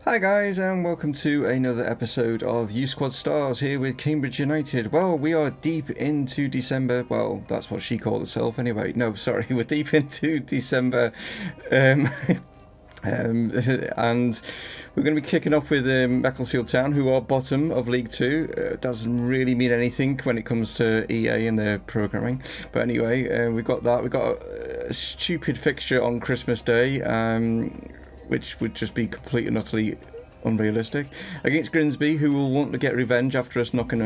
Hi guys, and welcome to another episode of U Squad Stars here with Cambridge United. Well, we are deep into December. Well, that's what she called herself anyway. No, sorry, we're deep into December. Um, and we're going to be kicking off with Macclesfield Town, who are bottom of League 2. Doesn't really mean anything when it comes to EA and their programming. But anyway, we've got that. We've got a stupid fixture on Christmas Day, which would just be completely and utterly unrealistic, against Grimsby, who will want to get revenge after us knocking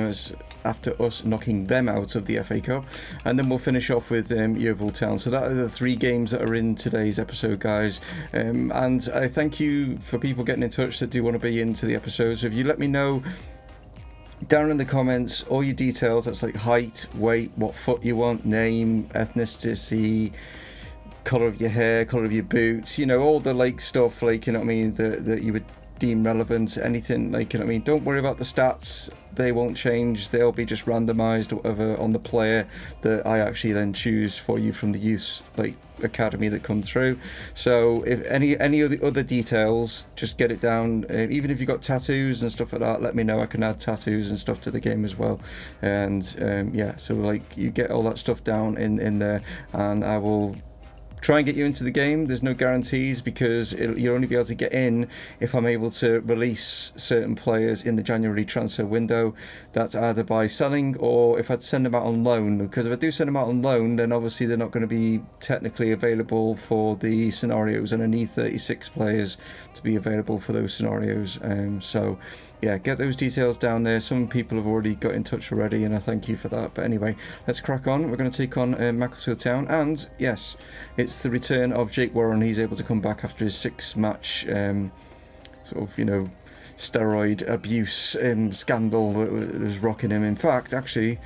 them out of the FA Cup. And then we'll finish off with Yeovil Town. So that are the three games that are in today's episode, guys. And I thank you for people getting in touch that do want to be into the episodes. If you let me know down in the comments all your details, that's like height, weight, what foot you want, name, ethnicity, colour of your hair, colour of your boots, you know, all the like stuff, like, you know what I mean, that you would deem relevant, anything, like, you know what I mean. Don't worry about the stats, they won't change, they'll be just randomised or whatever on the player that I actually then choose for you from the youth like academy that come through. So if any of the other details, just get it down. Even if you've got tattoos and stuff like that, let me know. I can add tattoos and stuff to the game as well. And yeah, so like you get all that stuff down in there, and I will try and get you into the game. There's no guarantees, because you'll only be able to get in if I'm able to release certain players in the January transfer window. That's either by selling or if I'd send them out on loan, because if I do send them out on loan, then obviously they're not going to be technically available for the scenarios, and I need 36 players to be available for those scenarios. So yeah, get those details down there. Some people have already got in touch already, and I thank you for that. But anyway, let's crack on. We're going to take on Macclesfield Town, and yes, it's the return of Jake Warren. He's able to come back after his 6-match sort of, you know, steroid abuse scandal that was rocking him. In fact, actually,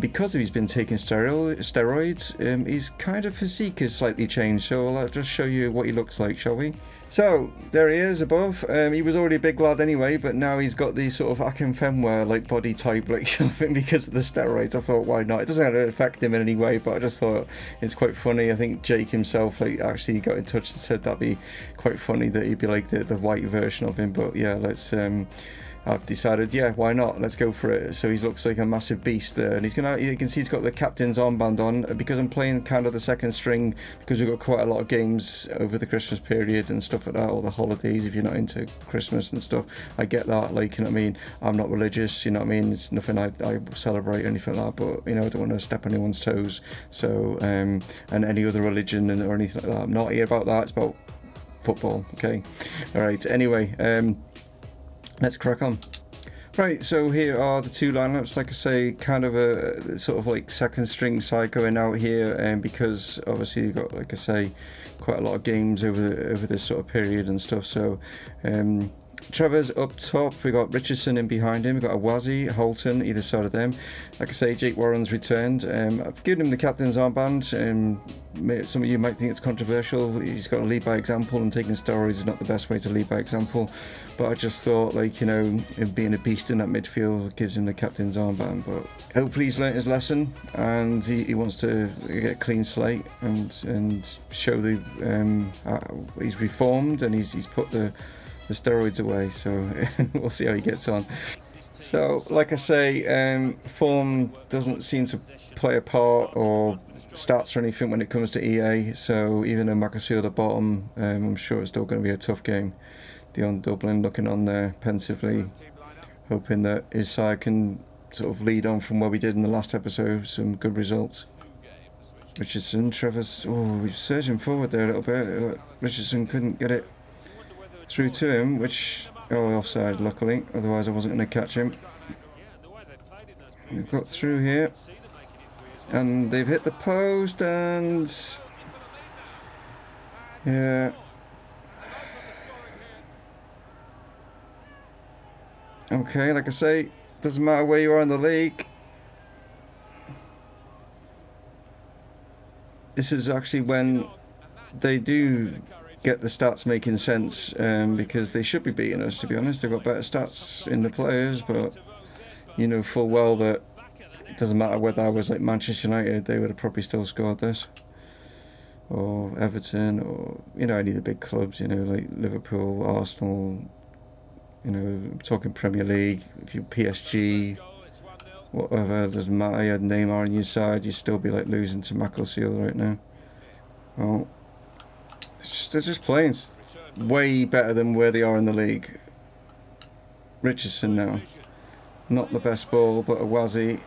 because he's been taking steroids, his kind of physique has slightly changed. So I'll just show you what he looks like, shall we? So there he is above. He was already a big lad anyway, but now he's got the sort of Akinfenwa like body type, like I think because of the steroids. I thought, why not? It doesn't affect him in any way, but I just thought it's quite funny. I think Jake himself like actually got in touch and said that'd be quite funny that he'd be like the white version of him. But yeah, let's I've decided, yeah, why not? Let's go for it. So he looks like a massive beast there, and you can see he's got the captain's armband on, because I'm playing kind of the second string, because we've got quite a lot of games over the Christmas period and stuff like that, or the holidays if you're not into Christmas and stuff. I get that, like, you know what I mean, I'm not religious, you know what I mean, it's nothing I celebrate or anything like that, but, you know, I don't want to step on anyone's toes. So, and any other religion or anything like that, I'm not here about that. It's about football, okay? Alright, anyway, let's crack on. Right, so here are the two lineups. Like I say, kind of a sort of like second string side going out here, and because obviously you've got, like I say, quite a lot of games over this sort of period and stuff. So Trevor's up top, we got Richardson in behind him, we've got Awazi, Holton, either side of them. Like I say, Jake Warren's returned. I've given him the captain's armband. Some of you might think it's controversial. He's got to lead by example, and taking steroids is not the best way to lead by example. But I just thought, like, you know, him being a beast in that midfield gives him the captain's armband. But hopefully he's learnt his lesson, and he wants to get a clean slate and show the he's reformed, and he's put the steroids away. So we'll see how he gets on. So like I say, form doesn't seem to play a part or stats or anything when it comes to EA. So even though Macclesfield are bottom, I'm sure it's still going to be a tough game. Dion Dublin looking on there pensively, hoping that his side can sort of lead on from where we did in the last episode, some good results. Richardson, Trevor's, we're surging forward there a little bit. Richardson couldn't get it through to him, which, offside luckily, otherwise I wasn't going to catch him. We've got through here, and they've hit the post, and yeah, okay, like I say, doesn't matter where you are in the league. This is actually when they do get the stats making sense, because they should be beating us, to be honest. They've got better stats in the players, but you know full well that it doesn't matter whether I was like Manchester United, they would have probably still scored this, or Everton, or, you know, any of the big clubs, you know, like Liverpool, Arsenal, You know, talking Premier League, if you're PSG, whatever, doesn't matter. You had Neymar on your side, you'd still be like losing to Macclesfield right now. Well, they're just playing way better than where they are in the league. Richardson now. Not the best ball, but Awazi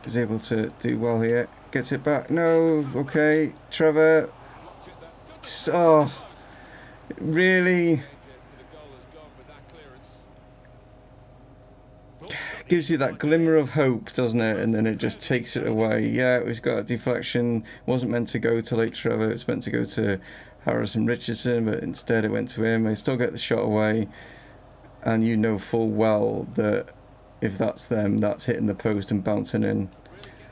is able to do well here. Gets it back. No, okay. Trevor. Oh, really? Gives you that glimmer of hope, doesn't it? And then it just takes it away. Yeah, we've got a deflection. Wasn't meant to go to Trevor. It's meant to go to Harrison Richardson, but instead it went to him. They still get the shot away. And you know full well that if that's them, that's hitting the post and bouncing in.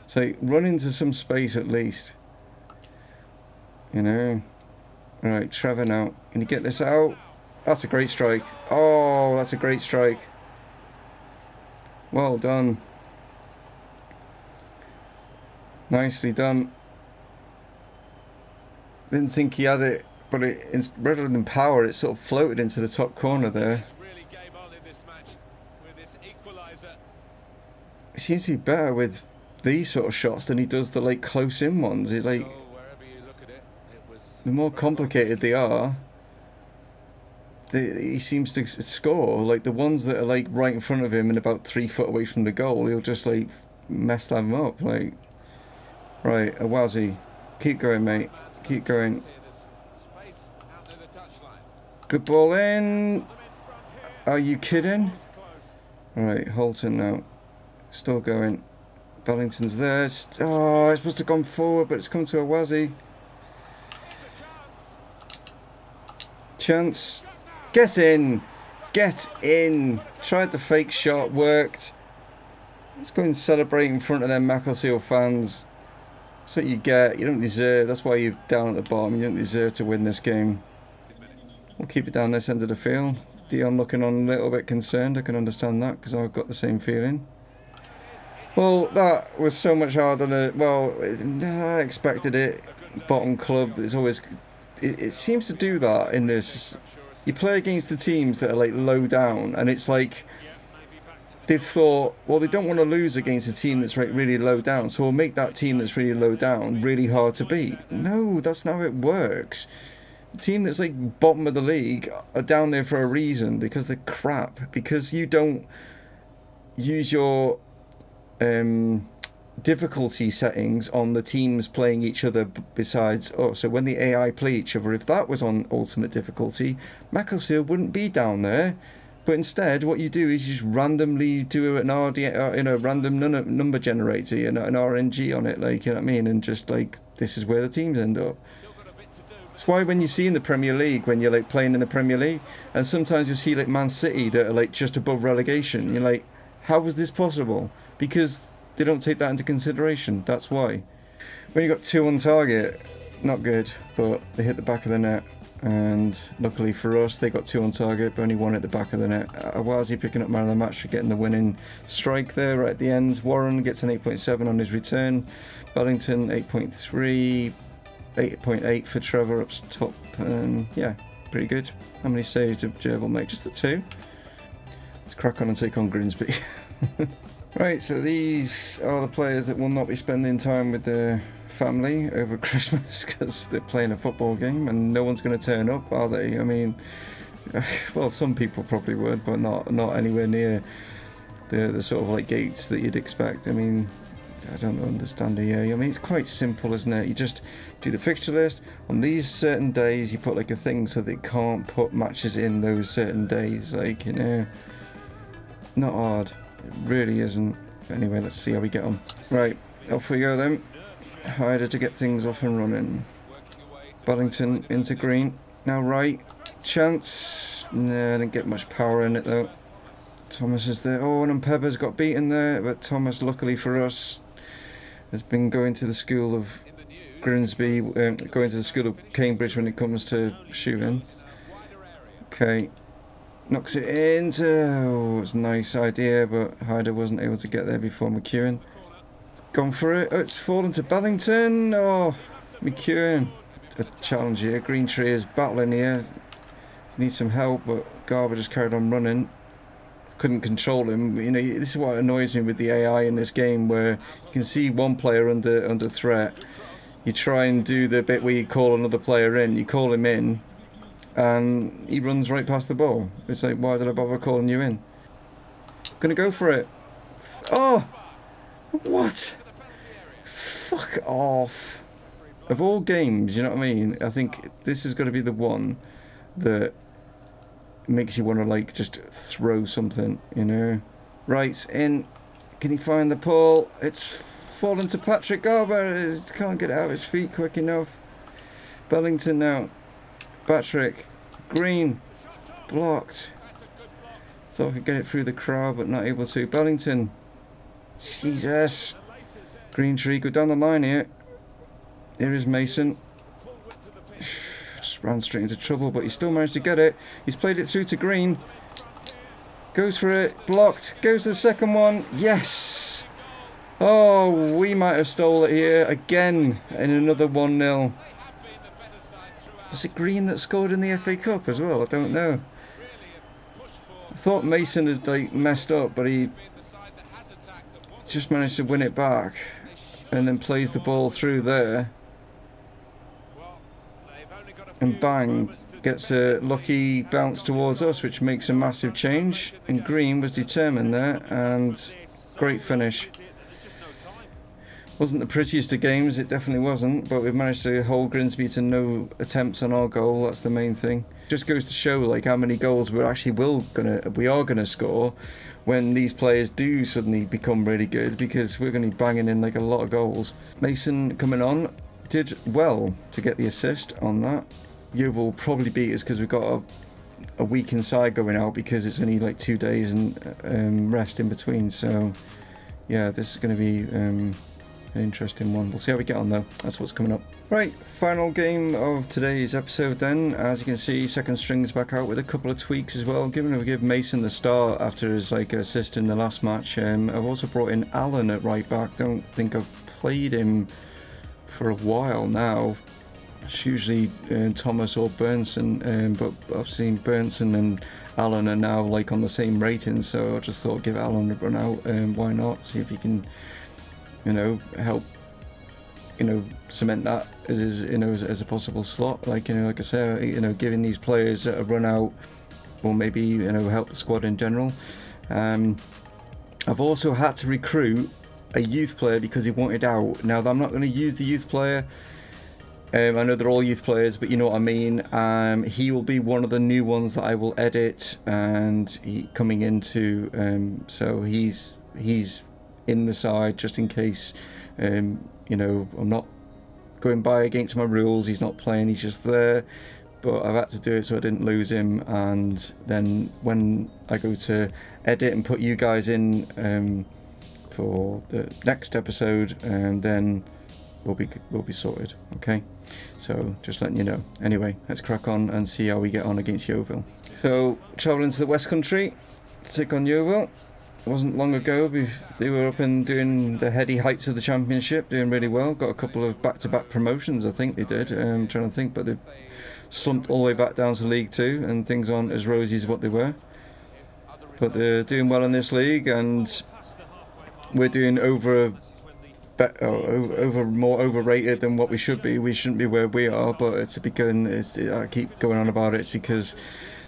So run into some space at least. You know. Alright, Trevor now. Can you get this out? That's a great strike. Oh, that's a great strike. Well done. Nicely done. Didn't think he had it, but rather than power, it sort of floated into the top corner there. He seems to be better with these sort of shots than he does the like close-in ones. He like, the more complicated they are, he seems to score. Like the ones that are like right in front of him and about 3 foot away from the goal, he'll just like mess them up. Like, right, Awazi, keep going, mate. Keep going. Good ball in. Are you kidding? Alright, Holton now. Still going. Bellington's there. Oh, it's supposed to have gone forward, but it's come to Awazi. Chance. Get in. Get in. Tried the fake shot. Worked. Let's go and celebrate in front of them Macclesfield fans. That's what you get. You don't deserve. That's why you're down at the bottom. You don't deserve to win this game. We'll keep it down this end of the field. Dion looking on a little bit concerned. I can understand that because I've got the same feeling. Well, that was so much harder than, well, I expected it. Bottom club is always, it seems to do that in this. You play against the teams that are like low down, and it's like they've thought, well, they don't want to lose against a team that's like really low down, so we'll make that team that's really low down really hard to beat. No, that's not how it works. The team that's like bottom of the league are down there for a reason, because they're crap, because you don't use your difficulty settings on the teams playing each other besides. Oh, so when the AI play each other, if that was on ultimate difficulty, Macclesfield wouldn't be down there. But instead, what you do is you just randomly do an random number generator, an RNG on it, like, you know what I mean, and just like, this is where the teams end up. That's why when you see in the Premier League, when you're like playing in the Premier League, and sometimes you see like Man City that are like just above relegation, you're like, how was this possible? Because they don't take that into consideration. That's why. When you got 2 on target, not good, but they hit the back of the net. And luckily for us, they got 2 on target, but only 1 at the back of the net. Awazi picking up man of the match for getting the winning strike there right at the end. Warren gets an 8.7 on his return. Bellington 8.3, 8.8 for Trevor up top. Yeah, pretty good. How many saves did Yeovil make? Just the 2. Let's crack on and take on Grimsby. Right, so these are the players that will not be spending time with their family over Christmas because they're playing a football game and no one's going to turn up, are they? I mean, well, some people probably would, but not anywhere near the sort of like gates that you'd expect. I mean, I don't understand EA. I mean, it's quite simple, isn't it? You just do the fixture list. On these certain days, you put like a thing so they can't put matches in those certain days. Like, you know, not hard. It really isn't. Anyway, let's see how we get on. Right, off we go then. Hyder to get things off and running. Bellington into green. Now right. Chance. Nah, didn't get much power in it though. Thomas is there. Oh, and Pepper's got beaten there, but Thomas, luckily for us, has been going to the school of Grimsby, going to the school of Cambridge when it comes to shooting. Okay. Knocks it into. Oh, it's a nice idea, but Hyder wasn't able to get there before McEwen. Gone for it. Oh, it's fallen to Bellington. Oh, McEwen. A challenge here. Green Tree is battling here. Needs some help, but Garber just carried on running. couldn't control him. You know, this is what annoys me with the AI in this game, where you can see one player under threat. You try and do the bit where you call another player in. You call him in, and he runs right past the ball. It's like, why did I bother calling you in? Gonna go for it. Oh! What? Fuck off. Of all games, you know what I mean? I think this is going to be the one that makes you want to, like, just throw something, you know? Right, in. Can he find the ball? It's fallen to Patrick Garber. He can't get it out of his feet quick enough. Bellington now. Patrick. Green. Blocked. Thought I could get it through the crowd, but not able to. Bellington. Jesus. Green tree, go down the line here. Here is Mason. Just ran straight into trouble, but he still managed to get it. He's played it through to Green. Goes for it. Blocked. Goes to the second one. Yes. Oh, we might have stole it here again in another 1-0. Was it Green that scored in the FA Cup as well? I don't know. I thought Mason had, like, messed up, but he just managed to win it back and then plays the ball through there, and bang, gets a lucky bounce towards us, which makes a massive change. And Green was determined there, and great finish. Wasn't the prettiest of games, it definitely wasn't, but we've managed to hold Grimsby to no attempts on our goal. That's the main thing. Just goes to show, like, how many goals we are gonna score when these players do suddenly become really good, because we're going to be banging in, like, a lot of goals. Mason coming on did well to get the assist on that. Yeovil probably beat us because we've got a week inside going out, because it's only like 2 days and rest in between. So yeah, this is going to be an interesting one. We'll see how we get on though. That's what's coming up. Right, final game of today's episode then. As you can see, second string's back out with a couple of tweaks as well. Give Mason the start after his, like, assist in the last match. I've also brought in Alan at right back. Don't think I've played him for a while now. It's usually Thomas or Burnson, but I've seen Burnson and Alan are now, like, on the same rating, so I just thought I'd give Alan a run out. Why not? See if he can, you know, help, you know, cement that as you know, as a possible slot. Like, you know, like I say, you know, giving these players a run out will maybe, you know, help the squad in general. I've also had to recruit a youth player because he wanted out. Now, I'm not going to use the youth player. I know they're all youth players, but you know what I mean. He will be one of the new ones that I will edit, and he coming into. So he's in the side just in case. You know, I'm not going by against my rules. He's not playing. He's just there. But I've had to do it so I didn't lose him. And then when I go to edit and put you guys in for the next episode, and then we'll be sorted. Okay, so just letting you know. Anyway, let's crack on and see how we get on against Yeovil. So travelling to the West Country to take on Yeovil. It wasn't long ago they were up and doing the heady heights of the championship, doing really well. Got a couple of back-to-back promotions, I think they did. I'm trying to think, but they've slumped all the way back down to League 2, and things aren't as rosy as what they were. But they're doing well in this league, and we're doing more overrated than what we should be. We shouldn't be where we are, but it's because I keep going on about it. It's because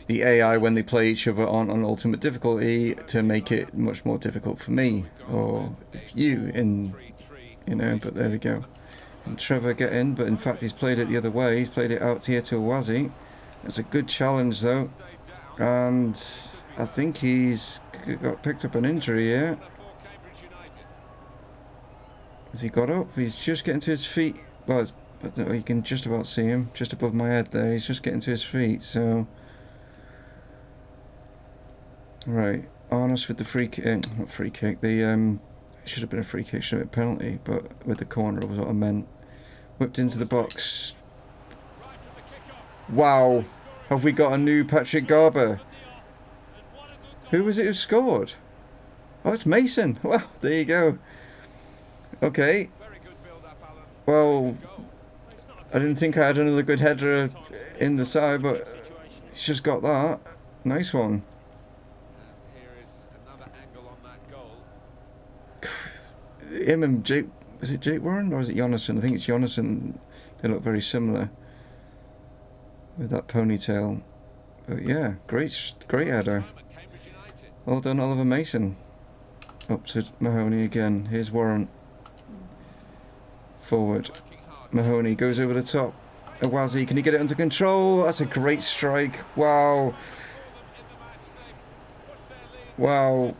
the AI, when they play each other, aren't on ultimate difficulty to make it much more difficult for me or you. You know. But there we go. And Trevor get in, but in fact he's played it the other way. He's played it out here to Wazzy. It's a good challenge though, and I think he's got picked up an injury here. Has he got up? He's just getting to his feet. Well, you can just about see him just above my head there. He's just getting to his feet. So, right, Arnos with the free kick. Not free kick. The should have been a free kick, should have been a penalty. But with the corner was what I meant. Whipped into the box. Wow, have we got a new Patrick Garber? Who was it who scored? Oh, it's Mason. Well, there you go. Okay. Well, I didn't think I had another good header in the side, but he's just got that. Nice one. him and Jake, is it Jake Warren or is it Jonathan? I think it's Jonathan. They look very similar with that ponytail. But yeah, great header. Well done, Oliver Mason. Up to Mahoney again. Here's Warren. Forward. Mahoney goes over the top. Awazi, can he get it under control? That's a great strike. Wow. Wow.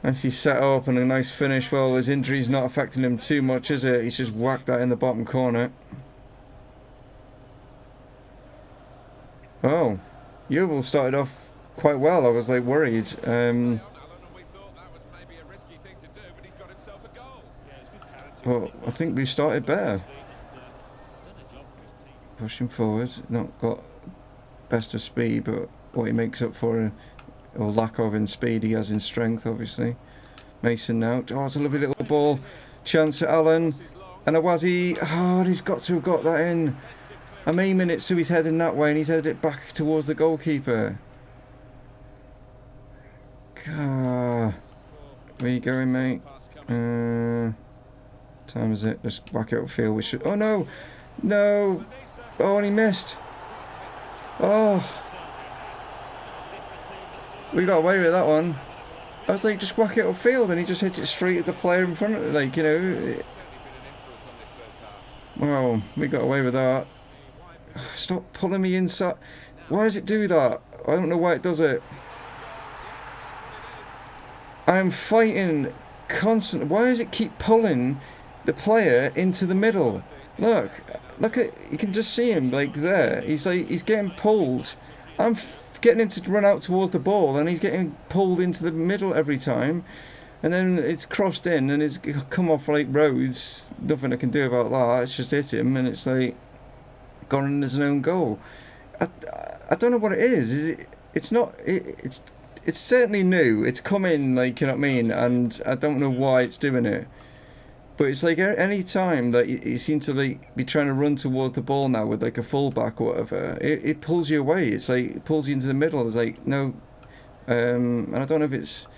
Nicely set up and a nice finish. Well, his injury's not affecting him too much, is it? He's just whacked that in the bottom corner. Oh, Yeovil started off quite well. I was like worried. But I think we've started better. Pushing forward, not got best of speed, but what he makes up for, or lack of in speed, he has in strength, obviously. Mason now. Oh, it's a lovely little ball. Chance at Allen. And Awazi. Oh, and he's got to have got that in. I'm aiming it so he's heading that way and he's headed it back towards the goalkeeper. Where you going, mate? Time is it? Just whack it upfield. We should. Oh no! No! Oh, and he missed. Oh! We got away with that one. I was like, just whack it upfield, and he just hit it straight at the player in front of it. Like, you know. Wow, we got away with that. Stop pulling me inside. Why does it do that? I don't know why it does it. I'm fighting constantly. Why does it keep pulling the player into the middle? Look at, you can just see him like there. He's like, he's getting pulled. I'm getting him to run out towards the ball and he's getting pulled into the middle every time. And then it's crossed in and it's come off like Rhodes. Nothing I can do about that. It's just hit him and it's like gone in as an own goal. I don't know what it is. It's not. It's certainly new. It's come in, like, you know what I mean, and I don't know why it's doing it. But it's like any time that you seem to like be trying to run towards the ball now with like a fullback or whatever, it pulls you away. It's like it pulls you into the middle. It's like no, and I don't know if it's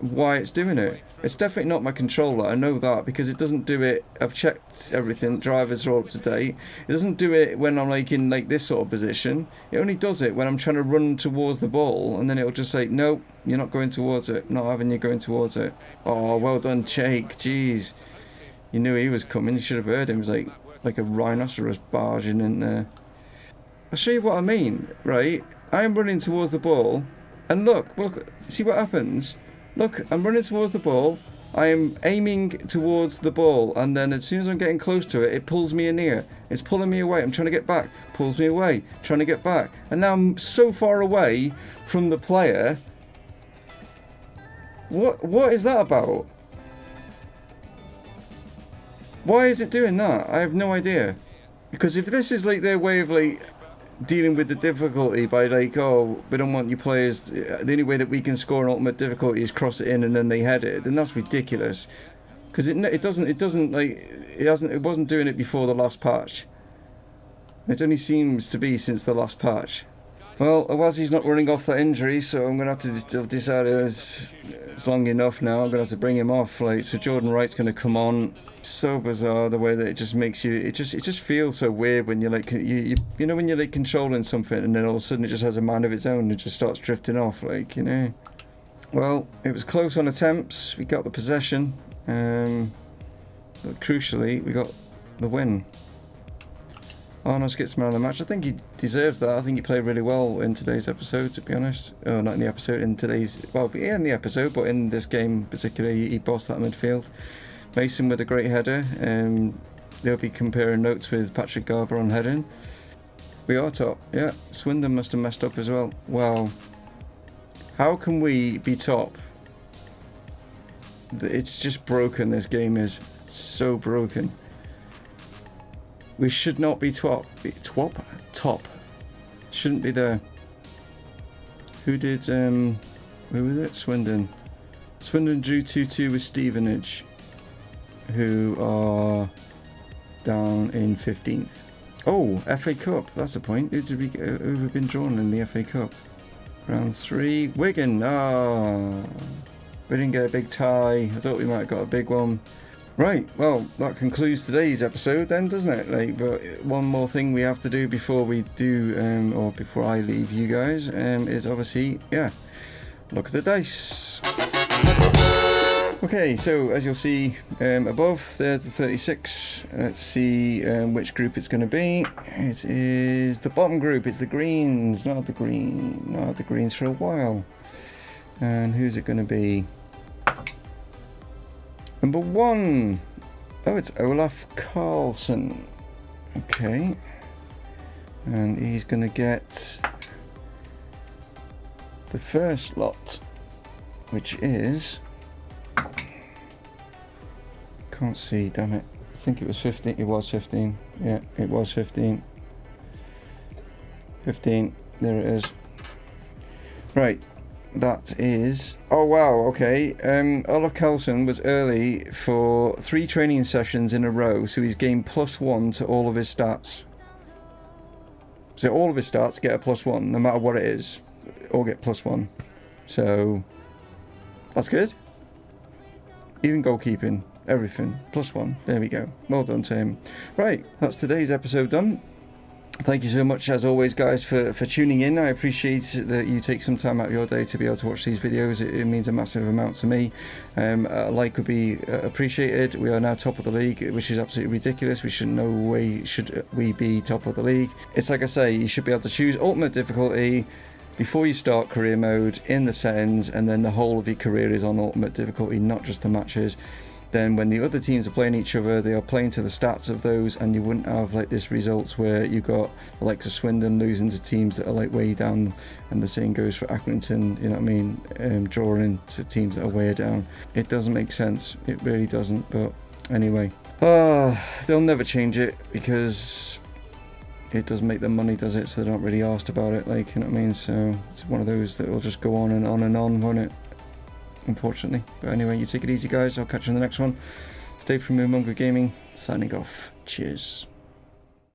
why it's doing it. It's definitely not my controller. I know that because it doesn't do it. I've checked everything. Drivers are all up to date. It doesn't do it when I'm like in like this sort of position. It only does it when I'm trying to run towards the ball, and then it'll just say, "Nope, you're not going towards it. Not having you going towards it." Oh, well done, Jake. Jeez, you knew he was coming. You should have heard him. It was like a rhinoceros barging in there. I'll show you what I mean. Right, I'm running towards the ball, and look, see what happens. Look, I'm running towards the ball, I am aiming towards the ball, and then as soon as I'm getting close to it, it pulls me in here. It's pulling me away, I'm trying to get back, pulls me away, trying to get back. And now I'm so far away from the player. What is that about? Why is it doing that? I have no idea. Because if this is like their way of like dealing with the difficulty by like, oh, we don't want you players, the only way that we can score an ultimate difficulty is cross it in and then they head it, then that's ridiculous. Because it wasn't doing it before the last patch. It only seems to be since the last patch. Well, Awazi's not running off that injury, so I'm gonna have to decide it's long enough now. I'm gonna have to bring him off. Like, so Jordan Wright's gonna come on. So bizarre the way that it just makes you. It just feels so weird when you're like you know when you're like controlling something and then all of a sudden it just has a mind of its own and it just starts drifting off, like, you know. Well, it was close on attempts. We got the possession, but crucially we got the win. Arnos gets man of the match. I think he deserves that. I think he played really well in today's episode, to be honest. Oh, not in the episode, in today's... Well, yeah, in the episode, but in this game particularly, he bossed that midfield. Mason with a great header. They'll be comparing notes with Patrick Garber on heading. We are top, yeah. Swindon must have messed up as well. Wow. How can we be top? It's just broken, this game is. It's so broken. We should not be top. Top. Shouldn't be there. Who did, who was it? Swindon. Swindon drew 2-2 with Stevenage, who are down in 15th. Oh, FA Cup. That's the point. Who have been drawn in the FA Cup? Round 3. Wigan. Ah. We didn't get a big tie. I thought we might have got a big one. Right, well, that concludes today's episode then, doesn't it? Like, but one more thing we have to do before we do, or before I leave you guys, is obviously, yeah, look at the dice. Okay, so as you'll see above, there's the 36. Let's see which group it's going to be. It is the bottom group. It's the greens, not the greens for a while. And who's it going to be? Number 1. Oh, it's Olaf Carlson. Okay. And he's going to get the first lot, which is... Can't see, damn it. I think it was 15. It was 15. Yeah, it was 15. 15. There it is. Right. That is... Oh, wow, okay. Olaf Carlson was early for 3 training sessions in a row, so he's gained +1 to all of his stats. So all of his stats get a +1, no matter what it is. All get +1. So, that's good. Even goalkeeping, everything, +1. There we go. Well done to him. Right, that's today's episode done. Thank you so much, as always, guys, for tuning in. I appreciate that you take some time out of your day to be able to watch these videos. It means a massive amount to me. A like would be appreciated. We are now top of the league, which is absolutely ridiculous. We should no way should we be top of the league. It's like I say, you should be able to choose ultimate difficulty before you start career mode in the settings, and then the whole of your career is on ultimate difficulty, not just the matches. Then when the other teams are playing each other, they are playing to the stats of those, and you wouldn't have like this results where you got the likes of Swindon losing to teams that are like way down, and the same goes for Accrington, you know what I mean, drawing to teams that are way down. It doesn't make sense, it really doesn't. But anyway, they'll never change it because it doesn't make them money, does it? So they're not really asked about it, like, you know what I mean. So it's one of those that will just go on and on and on, won't it? Unfortunately. But anyway, you take it easy, guys. I'll catch you in the next one. Stay from Mumongu Gaming, signing off. Cheers.